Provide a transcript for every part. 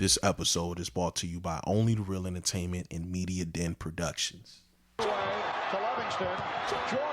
This episode is brought to you by Only the Real Entertainment and Media Den Productions. To Livingston, to Jordan.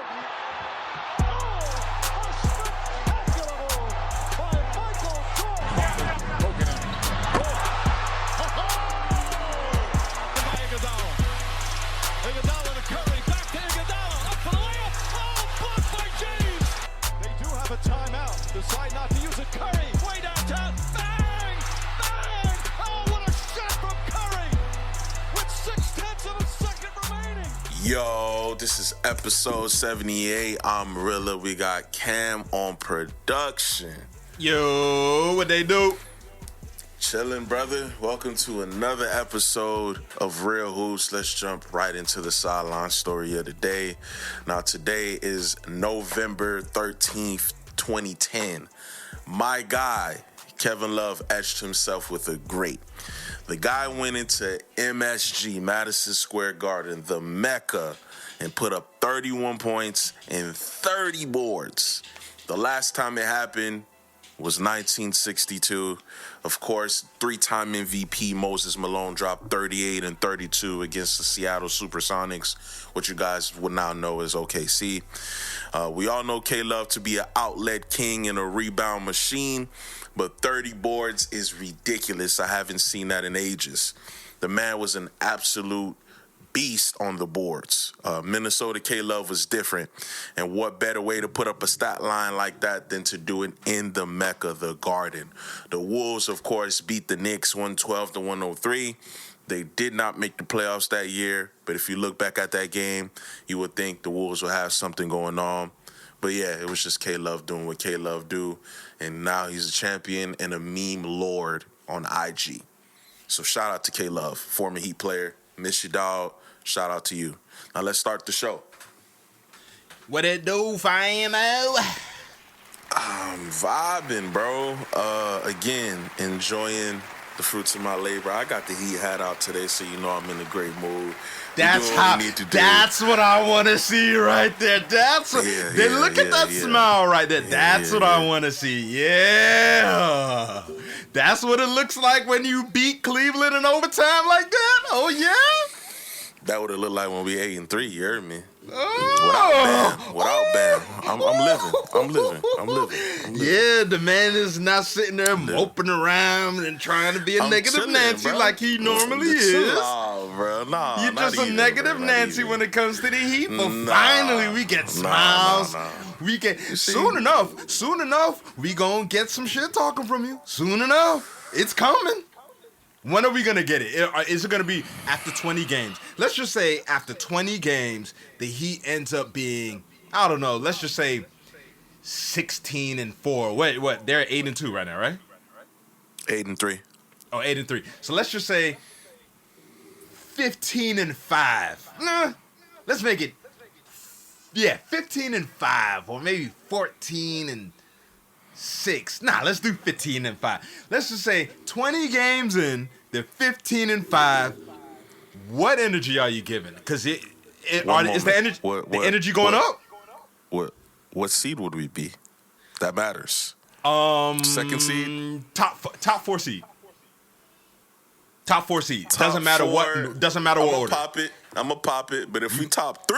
Decide not to use it. Curry, way downtown. Bang! Bang! Oh, what a shot from Curry! With 0.6 of a second remaining. Yo, this is episode 78. I'm Rilla. We got Cam on production. Yo, what they do? Chillin', brother. Welcome to another episode of Real Hoops. Let's jump right into the sideline story of the day. Now, today is November 13th, 2010. My guy, Kevin Love, etched himself with a great. The guy went into MSG, Madison Square Garden, the Mecca, and put up 31 points and 30 boards. The last time it happened was 1962. Of course, three-time MVP Moses Malone dropped 38 and 32 against the Seattle Supersonics, which you guys would now know as OKC. We all know K-Love to be an outlet king and a rebound machine, but 30 boards is ridiculous. I haven't seen that in ages. The man was an absolute beast on the boards. Minnesota K-Love was different. And what better way to put up a stat line like that than to do it in the Mecca, the Garden. The Wolves, of course, beat the Knicks 112-103. They did not make the playoffs that year, but if you look back at that game, you would think the Wolves would have something going on. But yeah, it was just K-Love doing what K-Love do, and now he's a champion and a meme lord on IG. So shout out to K-Love, former Heat player. Miss you, dog. Shout out to you. Now let's start the show. What it do, famo? I'm vibing, bro. Again, enjoying the fruits of my labor. I got the Heat hat out today, so you know I'm in a great mood. That's how. That's what I want to see right there. That's what. Look at that smile right there. That's what I want to see. Yeah. That's what it looks like when you beat Cleveland in overtime like that. Oh yeah. That would have looked like when we 8-3. You heard me. Oh. Without Bam. I'm living. Yeah, the man is not sitting there moping around and trying to be a negative Nancy bro. Like he normally is. Chill, bro. Nah, you're just a negative Nancy when it comes to the Heat. But finally, we get smiles. We get soon enough, we gonna get some shit talking from you. Soon enough, it's coming. When are we going to get it? Is it going to be after 20 games? Let's just say after 20 games, the Heat ends up being, I don't know, let's just say 16-4. Wait, what? They're 8-2 right now, right? 8-3. Oh, 8-3. So let's just say 15-5. Nah, let's make it, 15-5 or maybe 14-6. Nah, let's do 15-5. Let's just say 20 games in, they're 15-5. What energy are you giving? Because is the energy going up? What seed would we be? That matters. Second seed, top 4 seed. Top 4 seed. Doesn't matter what order. I'm gonna pop it. But if we top 3.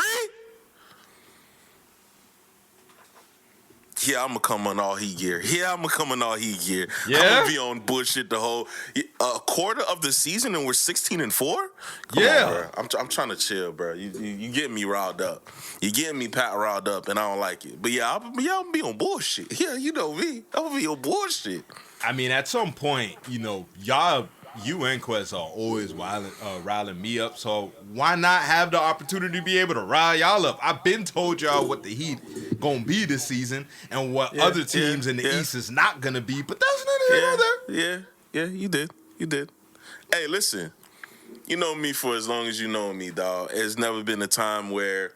Yeah, I'm going to come on all Heat gear. Yeah, I'm going to be on bullshit the whole quarter of the season and we're 16-4? Come on, bro. I'm trying to chill, bro. You getting me riled up. You getting me riled up, and I don't like it. But yeah, I'm going to be on bullshit. Yeah, you know me. I'm going to be on bullshit. I mean, at some point, you and Quest are always riling me up, so why not have the opportunity to be able to rile y'all up? I've been told y'all what the Heat gonna be this season and what other teams in the East is not gonna be, but that's neither here nor there. Yeah, you did. Hey, listen, you know me for as long as you know me, dog. There's never been a time where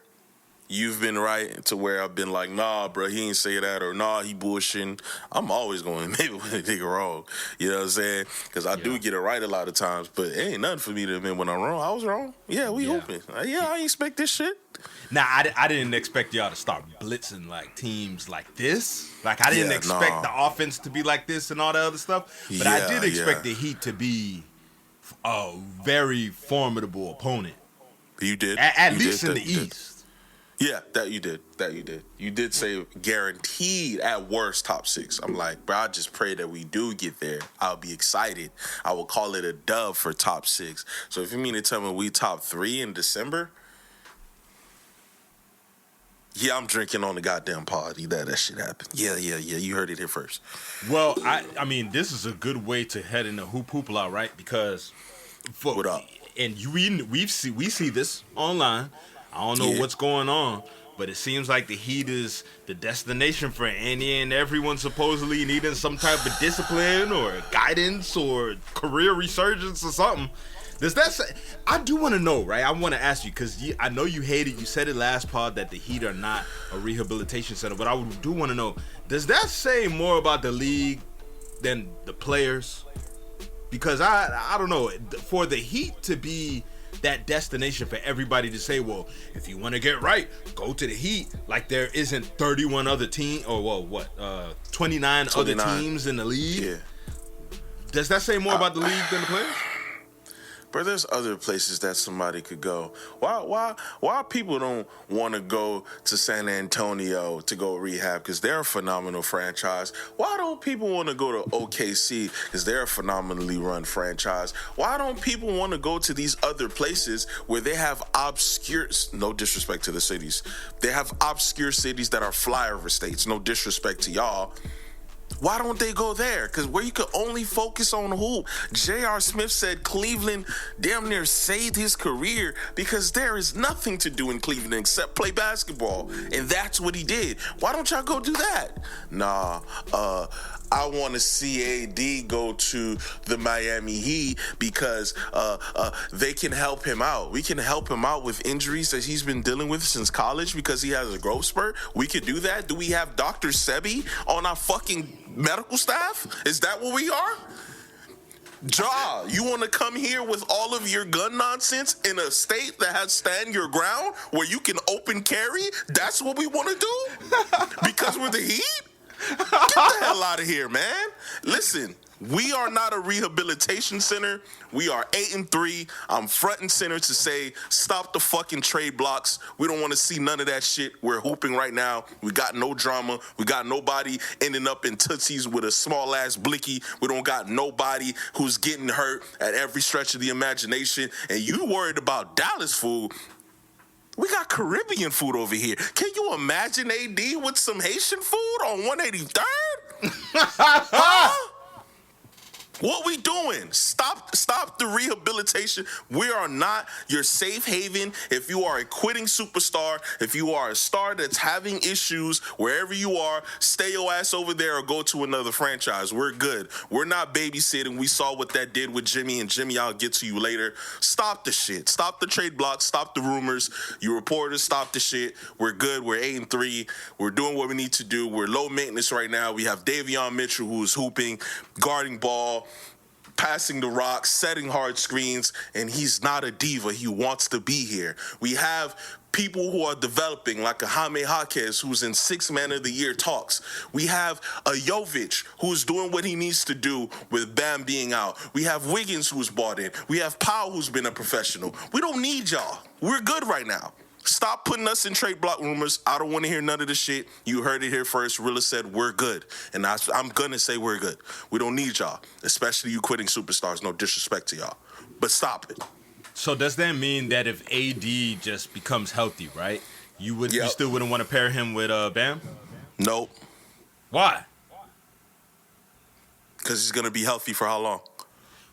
You've been right to where I've been like, nah, bro, he ain't say that, or nah, he bullshitting. I'm always going, maybe when a nigga wrong. You know what I'm saying? Because I do get it right a lot of times, but it ain't nothing for me to admit when I'm wrong. I was wrong. Yeah, we open. Yeah, I ain't expect this shit. Now, I didn't expect y'all to start blitzing like teams like this. Like, I didn't expect the offense to be like this and all the other stuff. But I did expect the Heat to be a very formidable opponent. You did. At least in the East. Yeah, that you did. You did say guaranteed at worst top 6. I'm like, bro, I just pray that we do get there. I'll be excited. I will call it a dub for top 6. So if you mean to tell me we top 3 in December, yeah, I'm drinking on the goddamn pod. That shit happened. Yeah. You heard it here first. Well, I mean, this is a good way to head into hoopla, right? Because what up? And we see this online. I don't know what's going on, but it seems like the Heat is the destination for any and everyone supposedly needing some type of discipline or guidance or career resurgence or something. Does that say? I do want to know, right? I want to ask you because I know you hate it. You said it last pod that the Heat are not a rehabilitation center, but I do want to know, does that say more about the league than the players? Because I don't know, for the Heat to be that destination for everybody to say, well, if you want to get right, go to the Heat. Like there isn't 31 other teams, or 29 other teams in the league. Yeah. Does that say more about the league than the players? But there's other places that somebody could go. Why people don't want to go to San Antonio to go rehab? Because they're a phenomenal franchise. Why don't people want to go to OKC? Because they're a phenomenally run franchise. Why don't people want to go to these other places where they have obscure, no disrespect to the cities, they have obscure cities that are flyover states, no disrespect to y'all. Why don't they go there? Because where you could only focus on hoop. J.R. Smith said Cleveland damn near saved his career because there is nothing to do in Cleveland except play basketball. And that's what he did. Why don't y'all go do that? Nah, I want to see AD go to the Miami Heat because they can help him out. We can help him out with injuries that he's been dealing with since college because he has a growth spurt. We could do that. Do we have Dr. Sebi on our fucking medical staff? Is that what we are? Ja, you want to come here with all of your gun nonsense in a state that has stand your ground where you can open carry? That's what we want to do? Because we're the Heat? Get the hell out of here, man. Listen, we are not a rehabilitation center. We are 8-3. I'm front and center to say, stop the fucking trade blocks. We don't want to see none of that shit. We're hooping right now. We got no drama. We got nobody ending up in Tootsies with a small-ass blicky. We don't got nobody who's getting hurt at every stretch of the imagination. And you worried about Dallas food. We got Caribbean food over here. Can you imagine AD with some Haitian food on 183rd? Huh? What we doing? Stop the rehabilitation. We are not your safe haven. If you are a quitting superstar, if you are a star that's having issues, wherever you are, stay your ass over there or go to another franchise. We're good. We're not babysitting. We saw what that did with Jimmy, and Jimmy, I'll get to you later. Stop the shit. Stop the trade blocks. Stop the rumors. You reporters, stop the shit. We're good. We're 8-3. We're doing what we need to do. We're low maintenance right now. We have Davion Mitchell, who is hooping, guarding ball, passing the rock, setting hard screens, and he's not a diva. He wants to be here. We have people who are developing, like a Jaime Jaquez, who's in Sixth Man of the Year talks. We have a Jovic, who's doing what he needs to do with Bam being out. We have Wiggins, who's bought in. We have Powell, who's been a professional. We don't need y'all. We're good right now. Stop putting us in trade block rumors. I don't want to hear none of the shit. You heard it here first. Rilla said we're good. And I'm going to say we're good. We don't need y'all, especially you quitting superstars. No disrespect to y'all. But stop it. So does that mean that if AD just becomes healthy, right, you still wouldn't want to pair him with Bam? Nope. Why? Because he's going to be healthy for how long?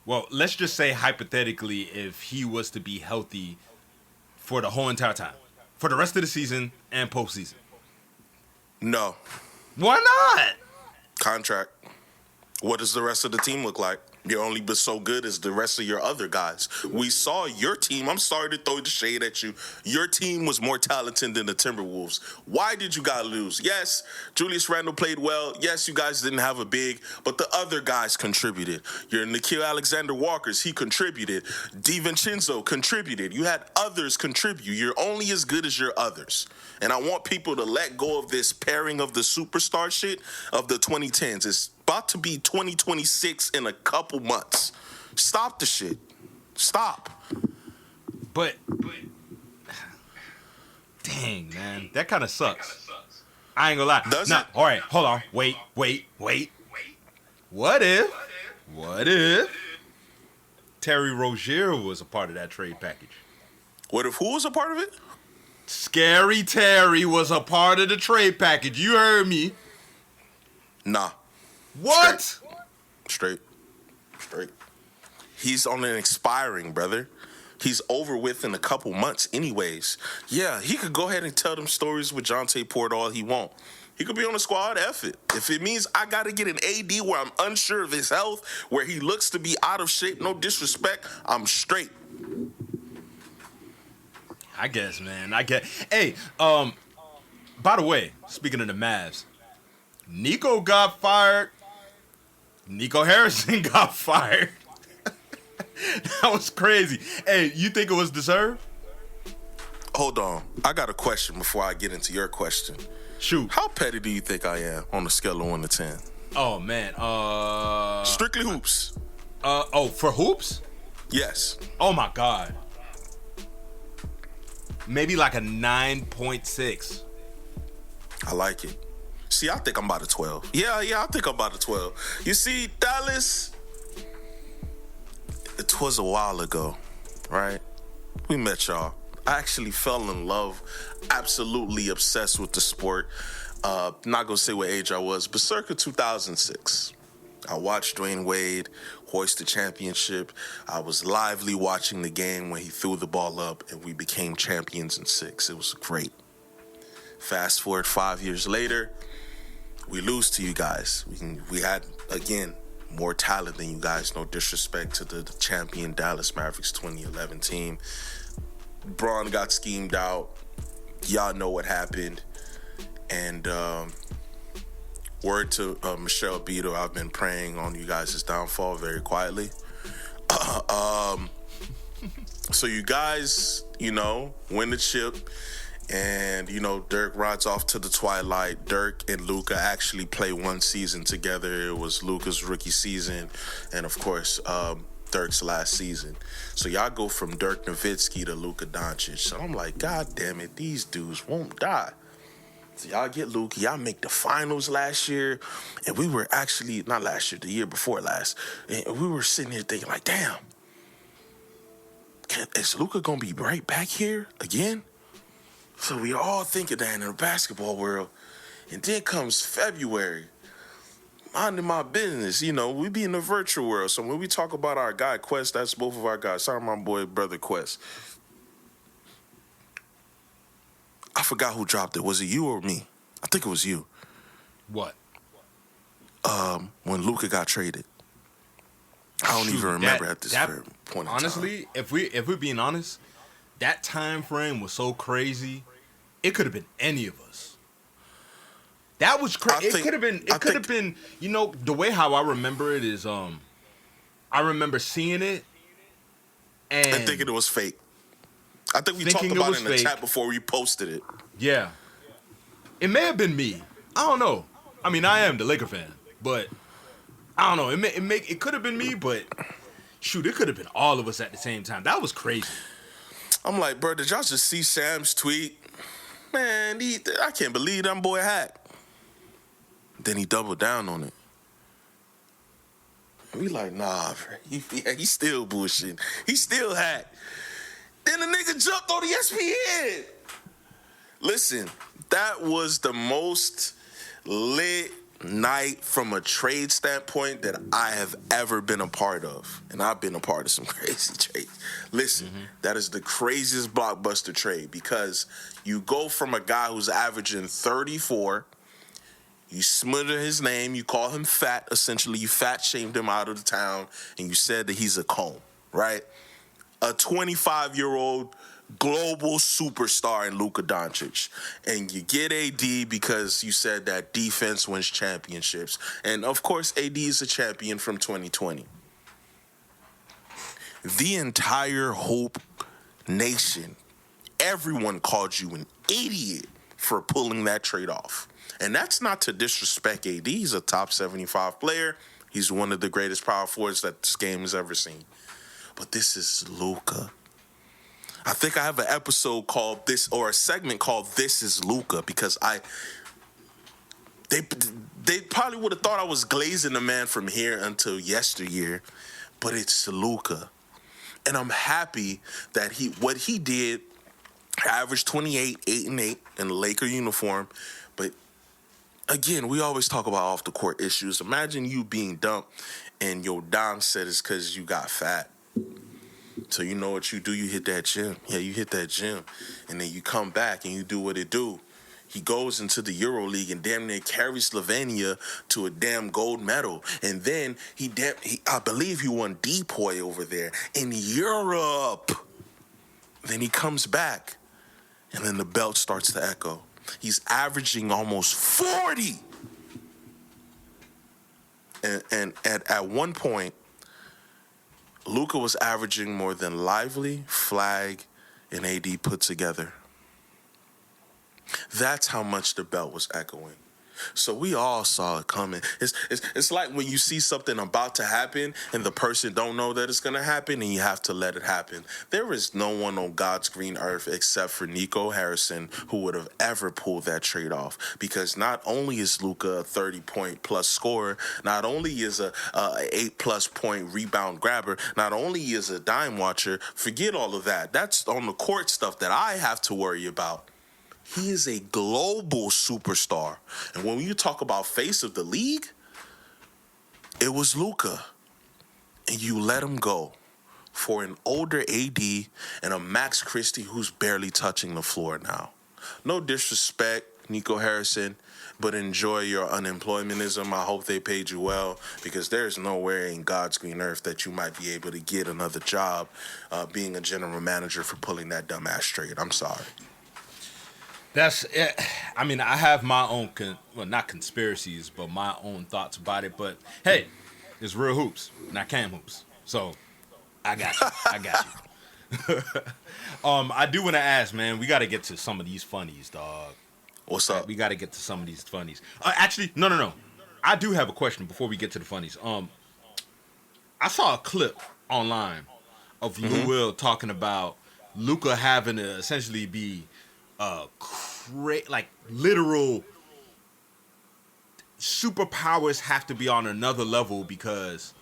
Well, let's just say hypothetically if he was to be healthy for the whole entire time, for the rest of the season and postseason. No. Why not? Contract. What does the rest of the team look like? You're only but so good as the rest of your other guys. We saw your team. I'm sorry to throw the shade at you. Your team was more talented than the Timberwolves. Why did you guys lose? Yes, Julius Randle played well. Yes, you guys didn't have a big, but the other guys contributed. Your Nikhil Alexander-Walkers, he contributed. DiVincenzo contributed. You had others contribute. You're only as good as your others. And I want people to let go of this pairing of the superstar shit of the 2010s. It's about to be 2026 in a couple months. Stop the shit. Stop. But dang, man, that kind of sucks. I ain't gonna lie. Does it? All right, hold on. Wait. What if Terry Rozier was a part of that trade package? What if who was a part of it? Scary Terry was a part of the trade package. You heard me. Nah. What? Straight. He's on an expiring, brother. He's over with in a couple months anyways. Yeah, he could go ahead and tell them stories with Jonte Porter all he want. He could be on the squad, F it. If it means I got to get an AD where I'm unsure of his health, where he looks to be out of shape, no disrespect, I'm straight. I guess, man. Hey, by the way, speaking of the Mavs, Nico got fired. Nico Harrison got fired. That was crazy. Hey, you think it was deserved? Hold on. I got a question before I get into your question. Shoot. How petty do you think I am on a scale of 1 to 10? Oh, man. Strictly hoops. For hoops? Yes. Oh, my God. Maybe like a 9.6. I like it. See, I think I'm about a 12. Yeah, I think I'm about a 12. You see, Dallas, it was a while ago, right? We met y'all. I actually fell in love, absolutely obsessed with the sport. Not gonna say what age I was, but circa 2006. I watched Dwayne Wade hoist the championship. I was lively watching the game when he threw the ball up and we became champions in 6. It was great. Fast forward 5 years later, we lose to you guys. We had, again, more talent than you guys. No disrespect to the champion Dallas Mavericks 2011 team. Braun got schemed out. Y'all know what happened. And word to Michelle Beadle, I've been praying on you guys' downfall very quietly. So you guys, win the chip. And, Dirk rides off to the twilight. Dirk and Luka actually play one season together. It was Luka's rookie season. And, of course, Dirk's last season. So y'all go from Dirk Nowitzki to Luka Doncic. So I'm like, God damn it, these dudes won't die. So y'all get Luka. Y'all make the finals last year. And we were actually, not last year, the year before last. And we were sitting here thinking like, damn, is Luka going to be right back here again? So we all thinking that in the basketball world. And then comes February. Minding my business. We be in the virtual world. So when we talk about our guy Quest, that's both of our guys. Sorry, my boy, brother Quest. I forgot who dropped it. Was it you or me? I think it was you. What? When Luka got traded. I don't even remember at this very point in time. Honestly, if we're being honest, that time frame was so crazy. It could have been any of us. That was crazy. It could have been. The way how I remember it is, I remember seeing it and thinking it was fake. I think we talked about it in the chat before we posted it. Yeah, it may have been me. I don't know. I mean, I am the Laker fan, but I don't know. It could have been me, but shoot, it could have been all of us at the same time. That was crazy. I'm like, bro, did y'all just see Sam's tweet? Man, I can't believe that boy hacked. Then he doubled down on it. We like, nah, bro. He still bullshitting. He still hacked. Then the nigga jumped on ESPN. Listen, that was the most lit night from a trade standpoint that I have ever been a part of. And I've been a part of some crazy trades. Listen, that is the craziest blockbuster trade because you go from a guy who's averaging 34, You smothered his name. You call him fat. Essentially, you fat shamed him out of the town, and you said that he's a cone, right? A 25-year-old global superstar in Luka Doncic, and you get AD because you said that defense wins championships. And of course, AD is a champion from 2020. The entire Hoop Nation, everyone called you an idiot for pulling that trade off. And that's not to disrespect AD. He's a top 75 player. He's one of the greatest power forwards that this game has ever seen. But this is Luka. I think I have an episode called this, or a segment called "This Is Luka," because they probably would have thought I was glazing the man from here until yesteryear, but it's Luka, and I'm happy that what he did, averaged 28, 8-8 in the Laker uniform, but again, we always talk about off the court issues. Imagine you being dumped, and your dom said it's because you got fat. So you know what you do? You hit that gym. Yeah, you hit that gym. And then you come back and you do what it do. He goes into the Euro League and damn near carries Slovenia to a damn gold medal. And then I believe he won Depoy over there in Europe. Then he comes back. And then the belt starts to echo. He's averaging almost 40. And at one point, Luka was averaging more than Lively, Flag, and AD put together. That's how much the belt was echoing. So we all saw it coming. It's like when you see something about to happen and the person don't know that it's going to happen and you have to let it happen. There is no one on God's green earth except for Nico Harrison who would have ever pulled that trade off, because not only is Luka a 30-point plus scorer, not only is a 8+ point rebound grabber, not only is a dime watcher, forget all of that. That's on the court stuff that I have to worry about. He is a global superstar. And when you talk about face of the league, it was Luka. And you let him go for an older AD and a Max Christie who's barely touching the floor now. No disrespect, Nico Harrison, but enjoy your unemploymentism. I hope they paid you well, because there's nowhere in God's green earth that you might be able to get another job being a general manager for pulling that dumbass trade. I'm sorry. That's it. I mean, I have my own, not conspiracies, but my own thoughts about it. But hey, it's real hoops, not cam hoops. So I got you. I do want to ask, man. We got to get to some of these funnies, dog. What's up? We got to get to some of these funnies. Actually, no. I do have a question before we get to the funnies. I saw a clip online of Lou Will talking about Luka having to essentially be literal superpowers have to be on another level because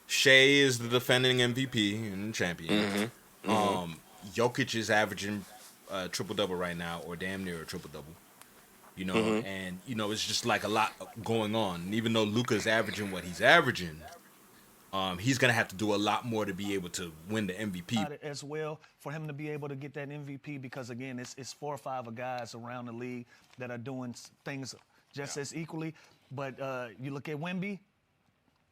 Shea is the defending MVP and champion. Jokic is averaging triple-double right now, or damn near a triple-double. You know, and, you know, it's just like a lot going on. And even though Luka's averaging what he's averaging, he's going to have to do a lot more to be able to win the MVP. As well, for him to be able to get that MVP, because, again, it's 4 or 5 guys around the league that are doing things just as equally. But you look at Wemby,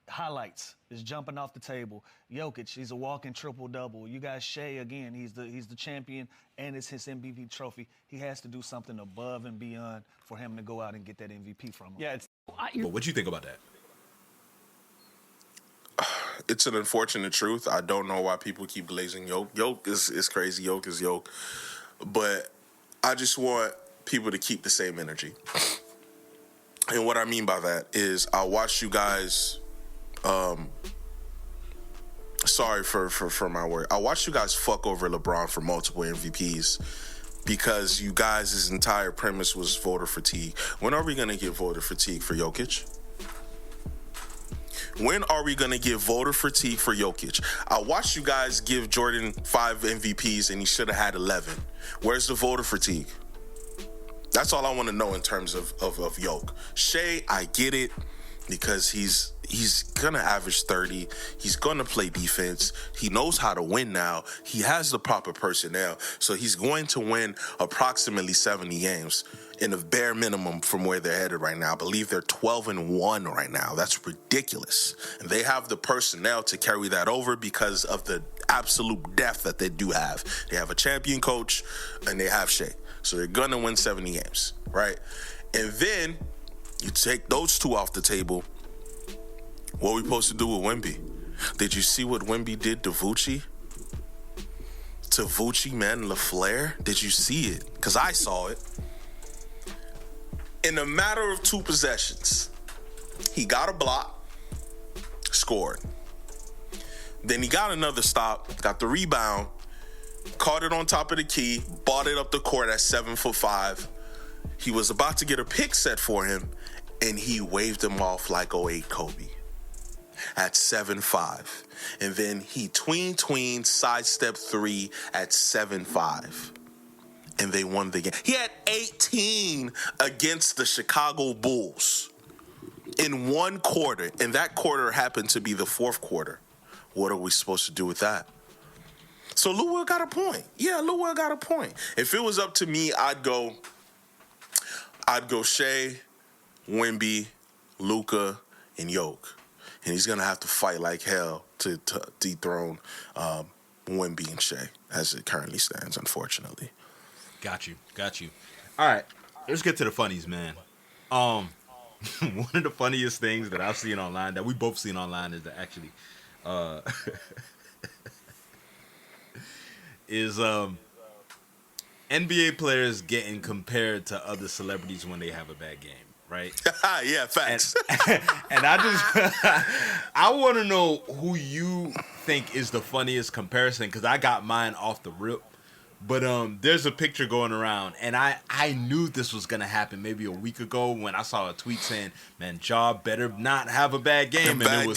highlights is jumping off the table. Jokic, he's a walking triple-double. You got Shea, again, he's the champion, and it's his MVP trophy. He has to do something above and beyond for him to go out and get that MVP from him. Yeah, But what do you think about that? It's an unfortunate truth. I don't know why people keep glazing Yoke. Yoke is crazy. Yoke is Yoke. But I just want people to keep the same energy. And what I mean by that is I watched you guys... sorry for my word. I watched you guys fuck over LeBron for multiple MVPs because you guys' entire premise was voter fatigue. When are we going to get voter fatigue for Jokic? When are we going to get voter fatigue for Jokic? I watched you guys give Jordan 5 MVPs and he should have had 11. Where's the voter fatigue? That's all I want to know in terms of Jokic. Shea, I get it, because he's going to average 30. He's going to play defense. He knows how to win now. He has the proper personnel. So he's going to win approximately 70 games. in the bare minimum from where they're headed right now. I believe they're 12-1 right now. That's ridiculous. And they have the personnel to carry that over because of the absolute depth that they do have. They have a champion coach and they have Shea. So they're going to win 70 games, right? And then you take those two off the table. What are we supposed to do with Wemby? Did you see what Wemby did to Vucci? To Vucci, man, LaFleur? Did you see it? Because I saw it. In a matter of 2 possessions, he got a block, scored. Then he got another stop, got the rebound, caught it on top of the key, bought it up the court at 7'5". He was about to get a pick set for him, and he waved him off like 08 Kobe at 7'5". And then he tween, sidestep 3 at 7'5". And they won the game. He had 18 against the Chicago Bulls in 1 quarter. And that quarter happened to be the 4th quarter. What are we supposed to do with that? So Lou Will got a point. Yeah, Lou Will got a point. If it was up to me, I'd go Shea, Wemby, Luka, and Yoke. And he's going to have to fight like hell to dethrone Wemby and Shea as it currently stands, unfortunately. Got you. All right, let's get to the funnies, man. One of the funniest things that I've seen online, that we both seen online, is that actually is NBA players getting compared to other celebrities when they have a bad game, right? Yeah, facts. And I want to know who you think is the funniest comparison, because I got mine off the rip. But there's a picture going around, and I knew this was going to happen maybe a week ago when I saw a tweet saying, man, Ja better not have a bad game. And it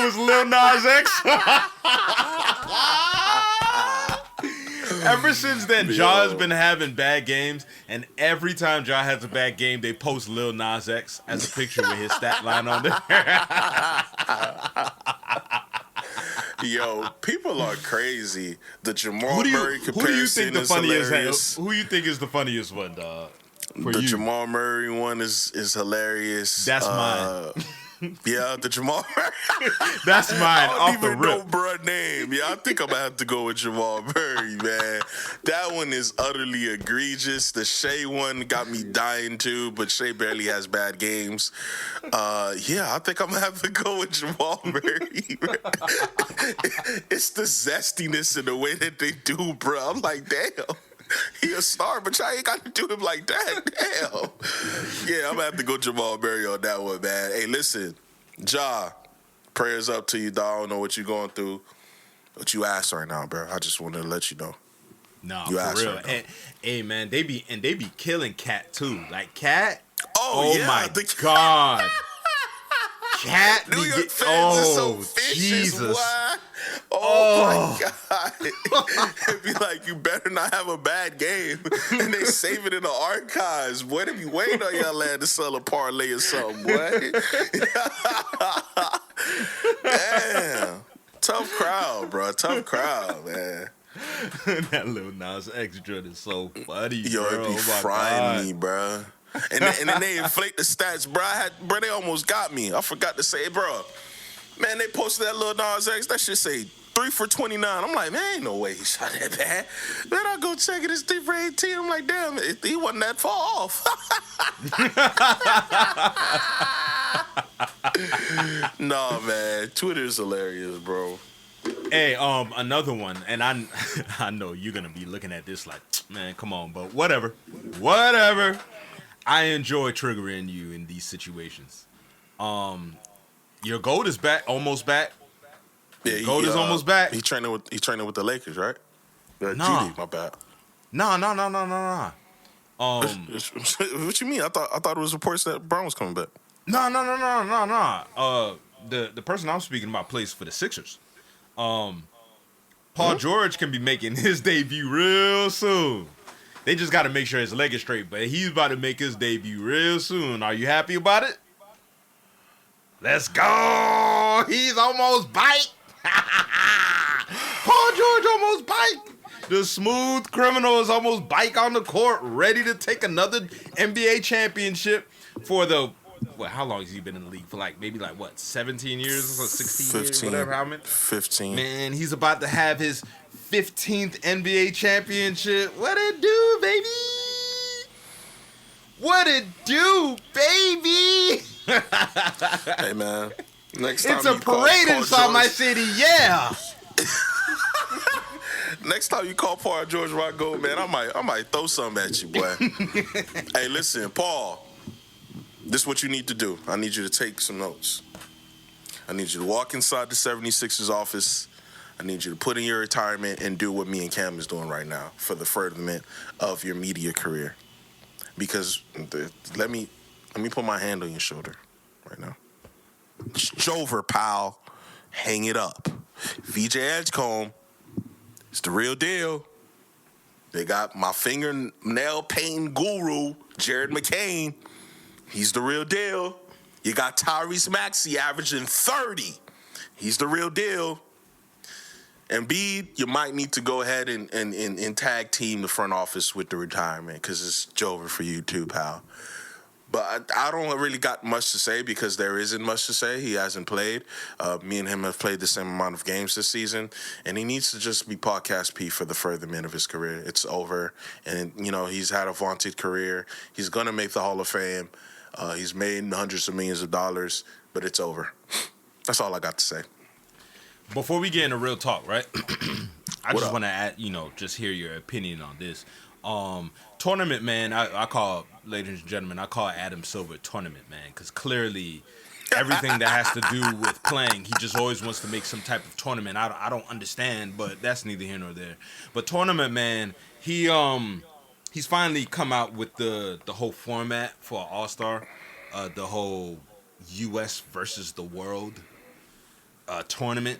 was Lil Nas X. Ever since then, Ja has been having bad games, and every time Ja has a bad game, they post Lil Nas X as a picture with his stat line on there. Yo, people are crazy. The Jamal Murray comparison who do you think the is funniest? hilarious. Who you think is the funniest one, dog? The Jamal Murray one is hilarious. That's mine. Yeah, the Jamal Murray. That's mine. I Off don't even the know rip. bruh name. Yeah, I think I'm gonna have to go with Jamal Murray, man. That one is utterly egregious. The Shea one got me dying too, but Shea barely has bad games. Yeah, I think I'm gonna have to go with Jamal Murray. It's the zestiness in the way that they do, bro. I'm like, damn. He a star, but y'all ain't got to do him like that. Damn. Yeah, I'm going to have to go Jamal Murray on that one, man. Hey, listen, Ja, prayers up to you, dog. I don't know what you're going through, but you ass right now, bro. I just wanted to let you know. No, you for real. Right, and, hey, man, they be killing Cat, too. Like, Cat, yeah, my God. Cat New York get, fans are so vicious. Jesus. Why? Oh, my God. It'd be like, you better not have a bad game. And they save it in the archives. Boy, they be waiting on y'all land to sell a parlay or something, boy. Damn. Tough crowd, bro. Tough crowd, man. That Lil Nas X joint is so funny, Yo, bro. it be frying me, bro. And then they inflate the stats, bro. They almost got me. I forgot to say, bro. Man, they posted that Lil Nas X. That shit say 3 for 29. I'm like, man, ain't no way he shot that bad. Then I go check it. It's 3 for 18. I'm like, damn, he wasn't that far off. No, man. Twitter's hilarious, bro. Hey, another one, and I know you're gonna be looking at this like, man, come on, but whatever. I enjoy triggering you in these situations. Your GOAT is back, almost back. Yeah, GOAT is almost back. He training with the Lakers, right? Nah. GD, my bad. No. What you mean? I thought it was reports that Brown was coming back. No. The person I'm speaking about plays for the Sixers. Paul George can be making his debut real soon. They just got to make sure his leg is straight, but he's about to make his debut real soon. Are you happy about it? Let's go. He's almost bite. Paul George almost bite. The smooth criminal is almost back on the court, ready to take another NBA championship for the. What? How long has he been in the league? For maybe 17 years or 16 years, whatever. How many? 15. Man, he's about to have his 15th NBA championship. What it do, baby? What it do, baby? Hey, man. Next time It's a parade inside my city, yeah. Next time you call Paul George Rock Gold, man, I might throw something at you, boy. Hey, listen, Paul. This is what you need to do. I need you to take some notes. I need you to walk inside the 76ers office. I need you to put in your retirement and do what me and Cam is doing right now for the furtherment of your media career. Because let me put my hand on your shoulder right now. It's over, pal. Hang it up. VJ Edgecombe. It's the real deal. They got my fingernail painting guru, Jared McCain. He's the real deal. You got Tyrese Maxey averaging 30. He's the real deal. Embiid, you might need to go ahead and tag team the front office with the retirement because it's over for you too, pal. But I don't really got much to say because there isn't much to say. He hasn't played. Me and him have played the same amount of games this season. And he needs to just be podcast P for the furtherment of his career. It's over. And, he's had a vaunted career. He's going to make the Hall of Fame. He's made hundreds of millions of dollars. But it's over. That's all I got to say. Before we get into real talk, right? I just want to add, just hear your opinion on this. Tournament, man, I call, ladies and gentlemen, I call Adam Silver tournament, man, because clearly everything that has to do with playing, he just always wants to make some type of tournament. I don't understand, but that's neither here nor there. But tournament, man, he's finally come out with the whole format for All-Star, the whole U.S. versus the world tournament.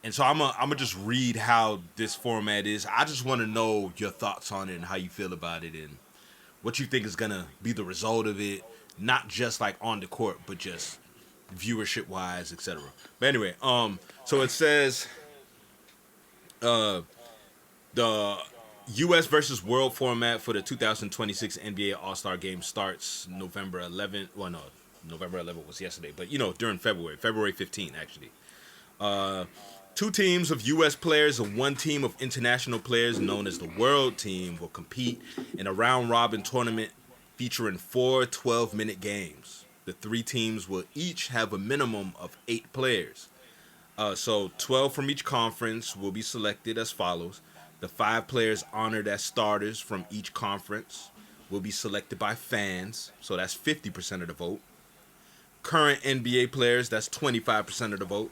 And so I'm gonna just read how this format is. I just want to know your thoughts on it and how you feel about it and what you think is gonna be the result of it, not just on the court, but just viewership wise, etc. But anyway, so it says the U.S. versus world format for the 2026 NBA All-Star Game starts November 11th. Well, no, November 11th was yesterday, but during February 15th actually. 2 teams of U.S. players and 1 team of international players known as the World Team will compete in a round-robin tournament featuring 4 12-minute games. The 3 teams will each have a minimum of 8 players. So 12 from each conference will be selected as follows. The 5 players honored as starters from each conference will be selected by fans, so that's 50% of the vote. Current NBA players, that's 25% of the vote.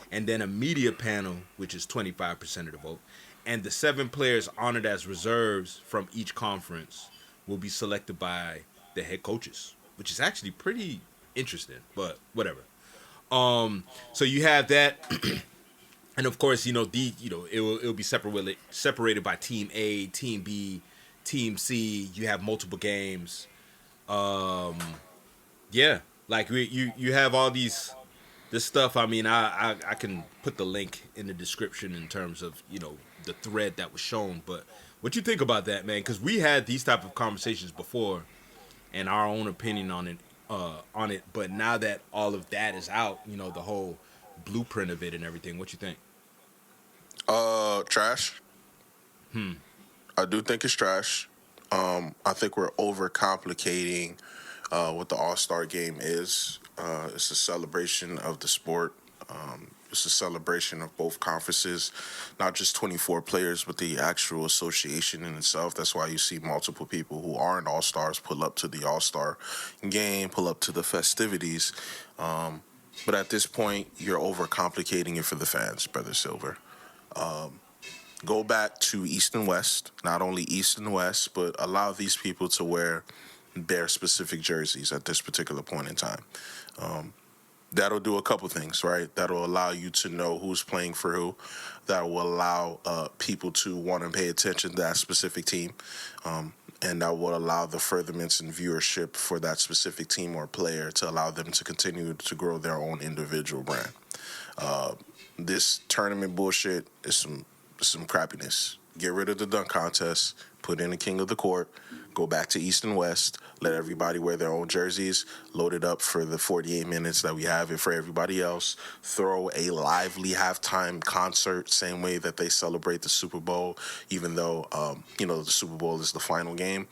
And then a media panel, which is 25% of the vote. And the 7 players honored as reserves from each conference will be selected by the head coaches, which is actually pretty interesting, but whatever. So you have that, and of course, it will be separated by Team A, Team B, Team C. You have multiple games. You have all this stuff. I mean, I can put the link in the description in terms of, the thread that was shown. But what you think about that, man? Because we had these type of conversations before and our own opinion on it. But now that all of that is out, the whole blueprint of it and everything, what you think? Trash. I do think it's trash. I think we're overcomplicating what the All-Star Game is. It's a celebration of the sport. It's a celebration of both conferences, not just 24 players, but the actual association in itself. That's why you see multiple people who aren't All-Stars pull up to the All-Star Game, pull up to the festivities. But at this point, you're overcomplicating it for the fans, Brother Silver. Go back to East and West, not only East and West, but allow these people to wear their specific jerseys at this particular point in time. That'll do a couple things, right? That'll allow you to know who's playing for who. That will allow people to want to pay attention to that specific team. And that will allow the furtherments and viewership for that specific team or player to allow them to continue to grow their own individual brand. This tournament bullshit is some crappiness. get rid of the dunk contest, put in the king of the court, go back to East and West, let everybody wear their own jerseys, load it up for the 48 minutes that we have it for everybody else, throw a lively halftime concert, same way that they celebrate the Super Bowl, even though, the Super Bowl is the final game,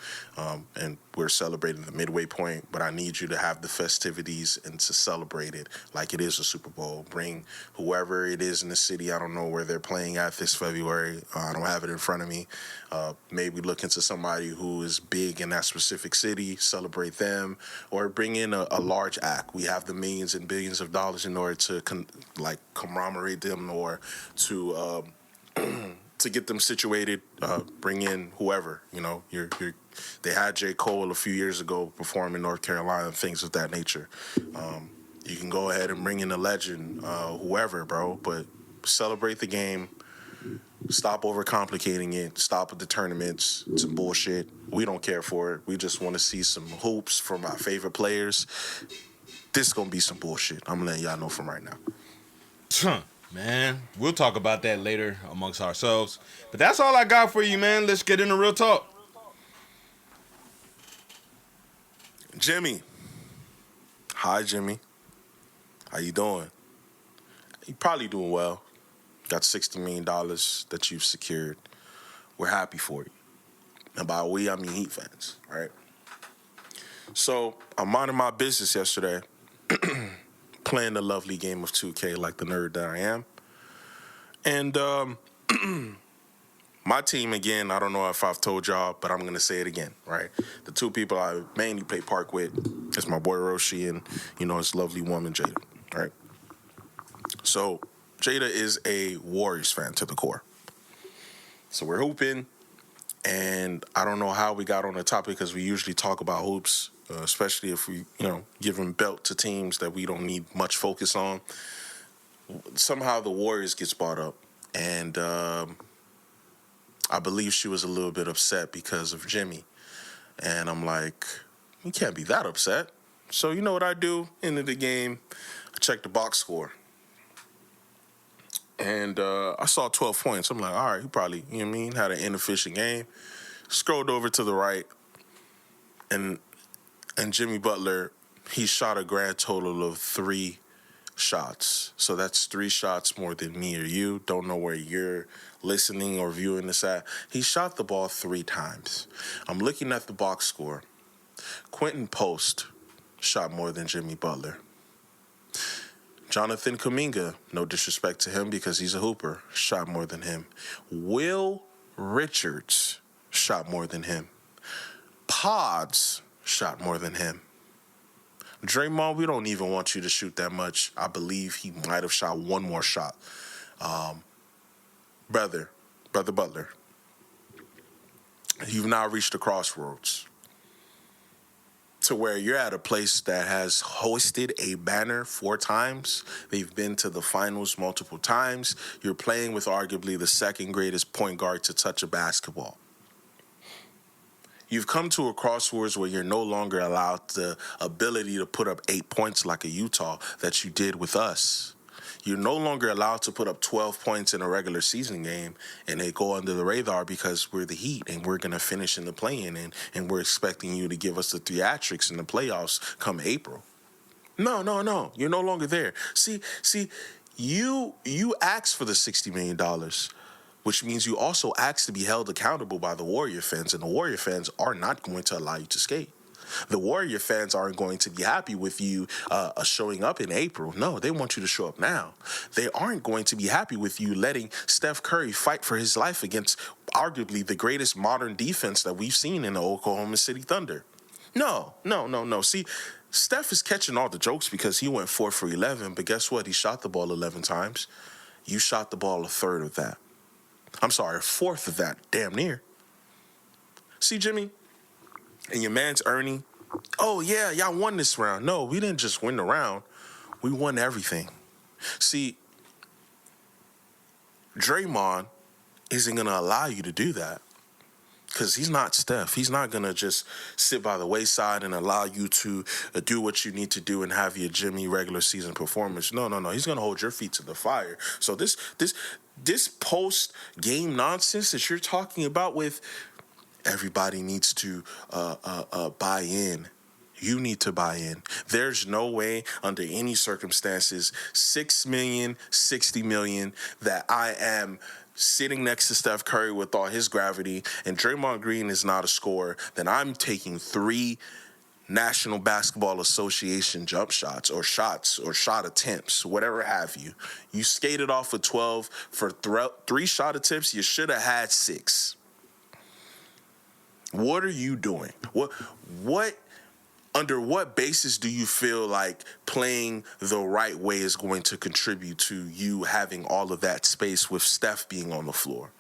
and we're celebrating the midway point, but I need you to have the festivities and to celebrate it like it is a Super Bowl. Bring whoever it is in the city. I don't know where they're playing at this February. I don't have it in front of me. Maybe look into somebody who is big in that specific city, celebrate them, or bring in a large act. We have the millions and billions of dollars in order to commemorate them, or to to get them situated. Bring in whoever. They had J. Cole a few years ago perform in North Carolina, things of that nature. You can go ahead and bring in a legend, whoever, bro, but celebrate the game. Stop overcomplicating it. Stop with the tournaments. It's some bullshit. We don't care for it. We just want to see some hoops from our favorite players. This is going to be some bullshit. I'm letting y'all know from right now. Man, we'll talk about that later amongst ourselves. But that's all I got for you, man. Let's get into real talk. Jimmy. Hi, Jimmy. How you doing? You probably doing well. Got $60 million that you've secured. We're happy for you. And by we, I mean Heat fans, right? So I'm minding my business yesterday, playing the lovely game of 2K like the nerd that I am. And my team, again, I don't know if I've told y'all, but I'm going to say it again, right? The two people I mainly play park with is my boy Roshi and, his lovely woman, Jada, right? So Jada is a Warriors fan to the core. So we're hooping, and I don't know how we got on the topic because we usually talk about hoops, especially if we, give them belt to teams that we don't need much focus on. Somehow the Warriors gets brought up, and I believe she was a little bit upset because of Jimmy. And I'm like, you can't be that upset. So you know what I do? End of the game, I check the box score. And I saw 12 points. I'm like, all right, he probably, had an inefficient game. Scrolled over to the right, and Jimmy Butler, he shot a grand total of 3 shots. So that's 3 shots more than me or you. Don't know where you're listening or viewing this at. He shot the ball 3 times. I'm looking at the box score. Quentin Post shot more than Jimmy Butler. Jonathan Kuminga, no disrespect to him because he's a hooper, shot more than him. Will Richards shot more than him. Pods shot more than him. Draymond, we don't even want you to shoot that much. I believe he might have shot 1 more shot. Brother Butler, you've now reached the crossroads to where you're at a place that has hosted a banner 4 times. They've been to the finals multiple times. You're playing with arguably the second greatest point guard to touch a basketball. You've come to a crossroads where you're no longer allowed the ability to put up 8 points like a Utah that you did with us. You're no longer allowed to put up 12 points in a regular season game and they go under the radar because we're the Heat and we're going to finish in the play-in and we're expecting you to give us the theatrics in the playoffs come April. No. You're no longer there. See, you asked for the $60 million, which means you also asked to be held accountable by the Warrior fans, and the Warrior fans are not going to allow you to skate. The Warrior fans aren't going to be happy with you showing up in April. No, they want you to show up now. They aren't going to be happy with you letting Steph Curry fight for his life against arguably the greatest modern defense that we've seen in the Oklahoma City Thunder. No. See, Steph is catching all the jokes because he went 4 for 11, but guess what? He shot the ball 11 times. You shot the ball 1/3 of that. I'm sorry, 1/4 of that, damn near. See, Jimmy, and your man's Ernie, oh, yeah, y'all won this round. No, we didn't just win the round. We won everything. See, Draymond isn't going to allow you to do that. Because he's not Steph. He's not going to just sit by the wayside and allow you to do what you need to do and have your Jimmy regular season performance. No. He's going to hold your feet to the fire. So this post-game nonsense that you're talking about with everybody needs to buy in. You need to buy in. There's no way under any circumstances, $6 million, $60 million, that I am sitting next to Steph Curry with all his gravity and Draymond Green is not a scorer, then I'm taking 3 National Basketball Association jump shots or shot attempts, whatever have you. You skated off of 12 for 3 shot attempts. You should have had 6. What are you doing? What under what basis do you feel like playing the right way is going to contribute to you having all of that space with Steph being on the floor?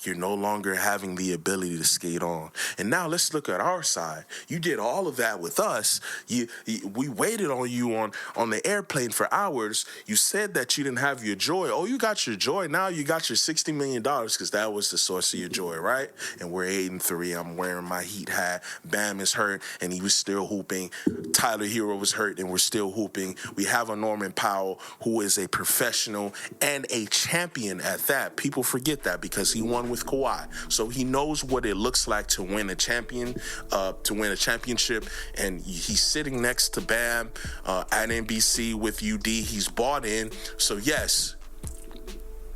You're no longer having the ability to skate on. And now let's look at our side. You did all of that with us. We waited on you on the airplane for hours. You said that you didn't have your joy. Oh, you got your joy. Now you got your $60 million because that was the source of your joy, right? And we're 8-3. I'm wearing my Heat hat. Bam is hurt, and he was still hooping. Tyler Hero was hurt, and we're still hooping. We have a Norman Powell who is a professional and a champion at that. People forget that because he won with Kawhi, so he knows what it looks like to win a championship, and he's sitting next to Bam at NBC with UD. He's bought in, so yes,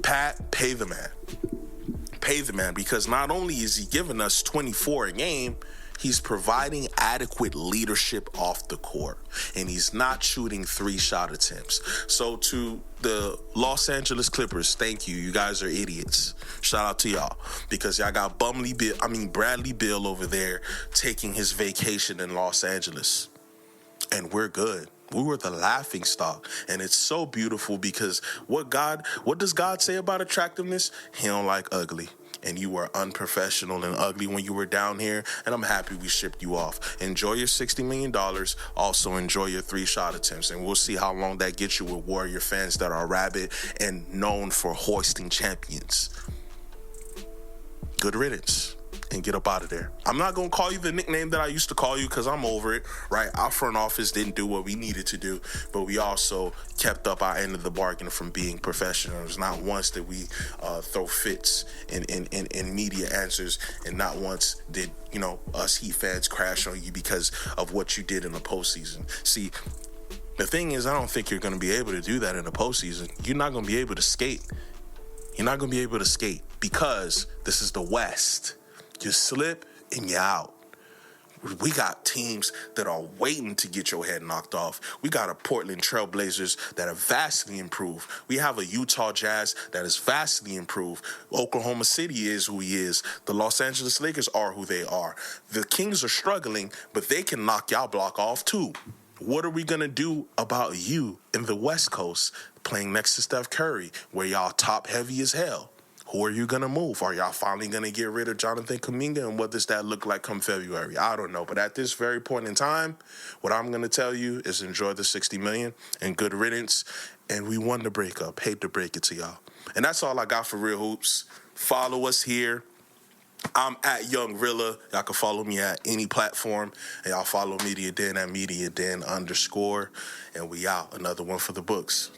Pat, pay the man, because not only is he giving us 24 a game, he's providing adequate leadership off the court, and he's not shooting 3 shot attempts. So to the Los Angeles Clippers, thank you. You guys are idiots. Shout out to y'all, because y'all got Bradley Beal over there taking his vacation in Los Angeles, and we're good. We were the laughing stock, and it's so beautiful because what does God say about attractiveness? He don't like ugly. And you were unprofessional and ugly when you were down here, and I'm happy we shipped you off. Enjoy your $60 million. Also enjoy your 3 shot attempts, and we'll see how long that gets you with Warrior fans that are rabid and known for hoisting champions. Good riddance. And get up out of there. I'm not going to call you the nickname that I used to call you because I'm over it, right? Our front office didn't do what we needed to do, but we also kept up our end of the bargain from being professionals. Not once did we throw fits in media answers, and not once did, us Heat fans crash on you because of what you did in the postseason. See, the thing is, I don't think you're going to be able to do that in the postseason. You're not going to be able to skate. You're not going to be able to skate because this is the West. You slip and you're out. We got teams that are waiting to get your head knocked off. We got a Portland Trailblazers that are vastly improved. We have a Utah Jazz that is vastly improved. Oklahoma City is who he is. The Los Angeles Lakers are who they are. The Kings are struggling, but they can knock y'all block off too. What are we going to do about you in the West Coast playing next to Steph Curry, where y'all top heavy as hell? Who are you going to move? Are y'all finally going to get rid of Jonathan Kuminga? And what does that look like come February? I don't know. But at this very point in time, what I'm going to tell you is enjoy the $60 million and good riddance. And we won the breakup. Hate to break it to y'all. And that's all I got for Real Hoops. Follow us here. I'm at Young Rilla. Y'all can follow me at any platform. And y'all follow Media Den at Media Den _. And we out. Another one for the books.